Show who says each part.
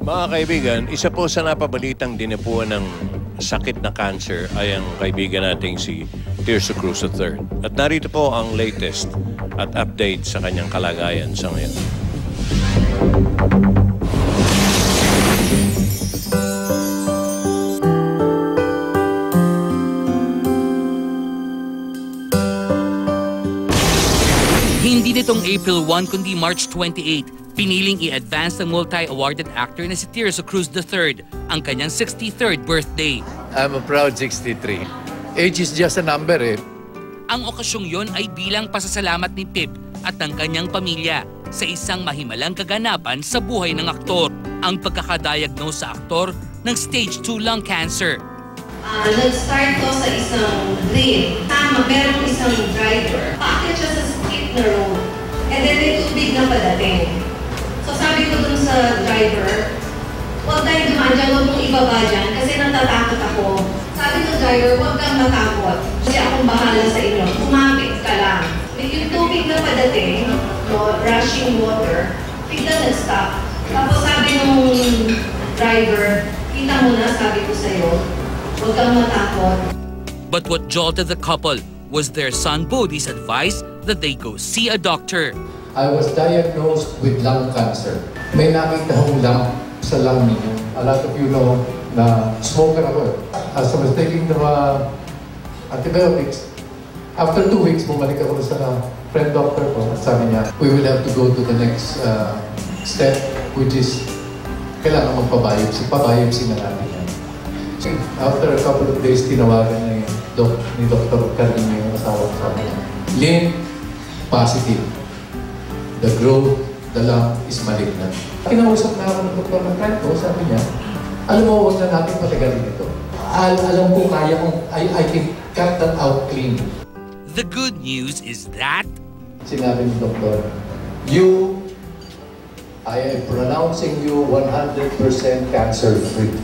Speaker 1: Mga kaibigan, isa po sa napabalitang dinapuan ng sakit na cancer ay ang kaibigan nating si Tirso Cruz III. At narito po ang latest at update sa kanyang kalagayan sa ngayon.
Speaker 2: Hindi nitong April 1 kundi March 28, piniling i-advance ng multi-awarded actor na si Tirso Cruz III ang kanyang 63rd birthday.
Speaker 3: I'm a proud 63. Age is just a number eh.
Speaker 2: Ang okasyong yon ay bilang pasasalamat ni Pip at ng kanyang pamilya sa isang mahimalang kaganapan sa buhay ng aktor, ang pagkakadiagnose sa aktor ng stage 2 lung cancer.
Speaker 4: Nag-start ko sa isang lane. Merong isang driver. Paakyat siya sa skip na road. And then may tubig na padating. So sabi ko dun sa driver, huwag tayong dumaan dyan, huwag mong ibaba dyan kasi natatakot ako. Sabi ng driver, huwag kang matakot. Kasi akong bahala sa inyo. Kumapit ka lang. Yung tubig na padating, rushing water, bigla nag-stop. Tapos sabi ng driver, kita mo na, sabi ko sa'yo, huwag kang matakot.
Speaker 2: But what jolted the couple was their son Bodhi's advice that they go see a doctor.
Speaker 5: I was diagnosed with lung cancer. May nakita akong lump sa lung niyo. A lot of you know na smoker ako. As I was taking the antibiotics, after 2 weeks, bumalik ako sa friend doctor ko. Sabi niya, we will have to go to the next step, which is kailangan magpa-biopsy. Pa-biopsy na natin yan. After a couple of days, tinawagan na ni Dr. Carino yung asawa ko, sabi niya, Lynn, positive. The growth, the lump is malignant. Kinausap na ako ng Dr. Carino, sabi niya, alam mo, huwag na natin patagalin ito. Alam ko, kaya kong, I can cut that out clean.
Speaker 2: The good news is that
Speaker 5: Sinabi ni Doktor, I am pronouncing you 100% cancer-free.